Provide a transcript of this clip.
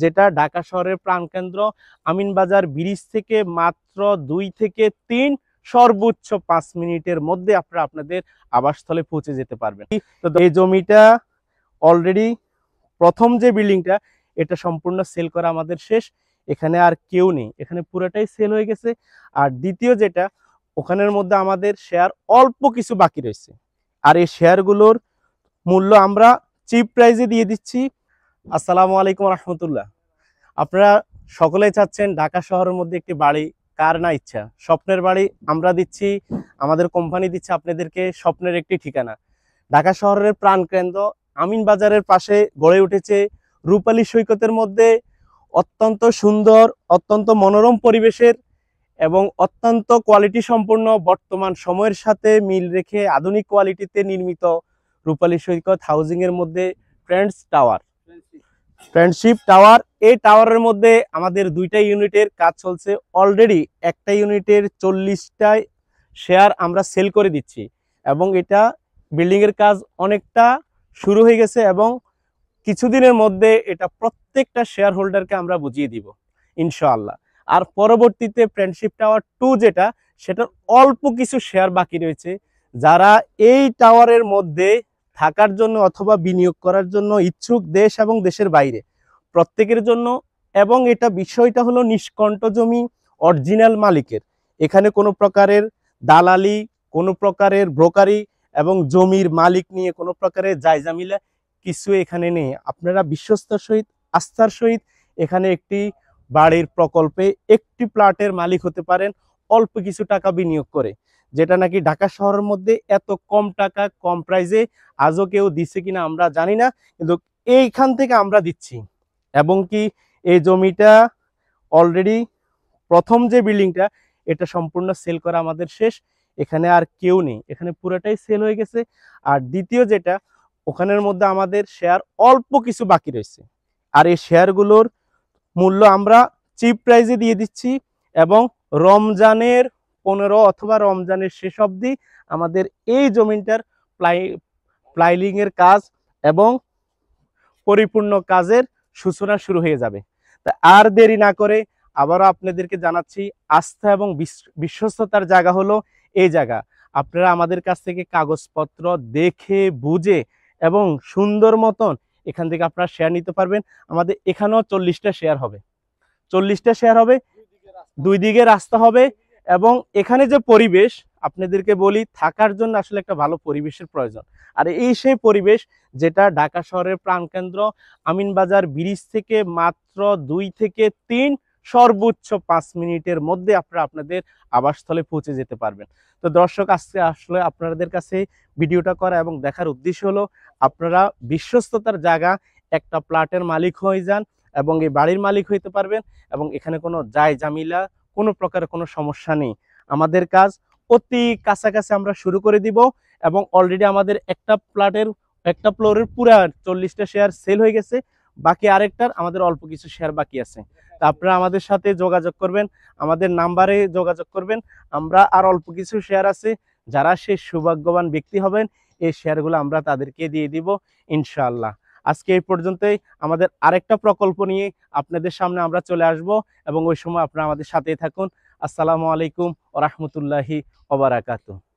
যেটা ঢাকা শহরের প্রাণকেন্দ্র আমিনবাজার ব্রিজ থেকে মাত্র 2 থেকে 3 সর্বোচ্চ 5 মিনিটের মধ্যে আপনারা আপনাদের আবাসস্থলে পৌঁছে যেতে পারবেন। তো এই জমিটা অলরেডি প্রথম যে বিল্ডিংটা এটা সম্পূর্ণ সেল করা আমাদের শেষ। এখানে আর কেউ নেই, এখানে পুরোটাই সেল হয়ে গেছে। আর দ্বিতীয় যেটা, ওখানের মধ্যে আমাদের শেয়ার অল্প কিছু বাকি রয়েছে। আর এই শেয়ারগুলোর মূল্য আমরা চিপ প্রাইসে দিয়ে দিচ্ছি। আসসালামু আলাইকুম রহমতুল্লাহ। আপনারা সকলেই চাচ্ছেন ঢাকা শহরের মধ্যে একটি বাড়ি, কার না ইচ্ছা, স্বপ্নের বাড়ি আমরা দিচ্ছি, আমাদের কোম্পানি দিচ্ছে আপনাদেরকে স্বপ্নের একটি ঠিকানা। ঢাকা শহরের প্রাণকেন্দ্র আমিনবাজারের পাশে গড়ে উঠেছে রূপালী সৈকতের মধ্যে অত্যন্ত সুন্দর, অত্যন্ত মনোরম পরিবেশের এবং অত্যন্ত কোয়ালিটি সম্পন্ন, বর্তমান সময়ের সাথে মিল রেখে আধুনিক কোয়ালিটিতে নির্মিত রূপালী সৈকত হাউজিং এর মধ্যে ফ্রেন্ডশিপ টাওয়ার। এই টাওয়ারের মধ্যে আমাদের 2টা ইউনিটের কাজ চলছে। অলরেডি একটা ইউনিটের 40টা শেয়ার আমরা সেল করে দিচ্ছি এবং এটা বিল্ডিং এর কাজ অনেকটা শুরু হয়ে গেছে এবং কিছুদিনের মধ্যে এটা প্রত্যেকটা শেয়ার হোল্ডারকে আমরা বুঝিয়ে দিব ইনশাআল্লাহ। আর পরবর্তীতে ফ্রেন্ডশিপ টাওয়ার 2 যেটা, সেটার অল্প কিছু শেয়ার বাকি রয়েছে। যারা এই টাওয়ারের মধ্যে থাকার জন্য অথবা বিনিয়োগ করার জন্য ইচ্ছুক, দেশ এবং দেশের বাইরে প্রত্যেকের জন্য, এবং এটা বিষয়টা হলো নিষ্কণ্ঠ জমি অরিজিনাল মালিকের। এখানে কোনো প্রকারের দালালি, কোনো প্রকারের ব্রোকারি এবং জমির মালিক নিয়ে কোনো প্রকারের জায়জামিলা কিছু এখানে নেই। আপনারা বিশ্বস্তার সহিত, আস্থার সহিত এখানে একটি বাড়ির প্রকল্পে একটি প্লটের মালিক হতে পারেন অল্প কিছু টাকা বিনিয়োগ করে, যেটা নাকি ঢাকা শহরের মধ্যে এত কম টাকা, কম প্রাইসে আজও কেউ দিচ্ছে কিনা আমরা জানি না, কিন্তু এইখান থেকে আমরা দিচ্ছি। এবং কি এই জমিটা অলরেডি প্রথম যে বিল্ডিংটা এটা সম্পূর্ণ সেল করা আমাদের শেষ। এখানে আর কেউ নেই, এখানে পুরোটাই সেল হয়ে গেছে। আর দ্বিতীয় যেটা, ওখানের মধ্যে আমাদের শেয়ার অল্প কিছু বাকি রয়েছে। আর এই শেয়ারগুলোর মূল্য আমরা চিপ প্রাইসে দিয়ে দিচ্ছি এবং রমজানের 15 অথবা রমজানের শেষ অবধি আমাদের এই জমিটার প্লাইলিং এর কাজ এবং পরিপূর্ণ কাজের সূচনা শুরু হয়ে যাবে। তা আর দেরি না করে আবারও আপনাদেরকে জানাচ্ছি, আস্থা এবং বিশ্বস্ততার জায়গা হলো এই জায়গা। আপনারা আমাদের কাছ থেকে কাগজপত্র দেখে বুঝে এবং সুন্দর মতন এখান থেকে আপনারা শেয়ার নিতে পারবেন। আমাদের এখানেও 40টা শেয়ার হবে, 40টা শেয়ার হবে, 2 দিকে রাস্তা হবে। এবং এখানে যে পরিবেশ, আপনাদেরকে বলি, থাকার জন্য আসলে একটা ভালো পরিবেশের প্রয়োজন। আর এই সেই পরিবেশ যেটা ঢাকা শহরের প্রাণকেন্দ্র আমিনবাজার ব্রিজ থেকে মাত্র 2 থেকে 3 সর্বোচ্চ 5 মিনিটের মধ্যে আপনারা আপনাদের আবাসস্থলে পৌঁছে যেতে পারবেন। তো দর্শক, আজকে আসলে আপনাদের কাছে ভিডিওটা করা এবং দেখার উদ্দেশ্য হলো আপনারা বিশ্বস্ততার জায়গা একটা প্লটের মালিক হয়ে যান এবং এই বাড়ির মালিক হইতে পারবেন এবং এখানে কোনো জায়জামিলা, কোনো প্রকার কোনো সমস্যা নেই। আমাদের কাজ অতি কাছাকাছি আমরা শুরু করে দিব এবং অলরেডি আমাদের একটা ফ্লোরের পুরা 40টা শেয়ার সেল হয়ে গেছে, বাকি আরেকটার আমাদের অল্প কিছু শেয়ার বাকি আছে। তা আপনারা আমাদের সাথে যোগাযোগ করবেন, আমাদের নাম্বারে যোগাযোগ করবেন। আমরা আর অল্প কিছু শেয়ার আছে, যারা সেই সৌভাগ্যবান ব্যক্তি হবেন এই শেয়ারগুলো আমরা তাদেরকে দিয়ে দিব ইনশাআল্লাহ। আজকে এই পর্যন্তই। আমাদের আরেকটা প্রকল্প নিয়ে আপনাদের সামনে আমরা চলে আসব এবং ওই সময় আপনারা আমাদের সাথেই থাকুন। আসসালামু আলাইকুম ওয়া রাহমাতুল্লাহি ওয়া বারাকাতুহু।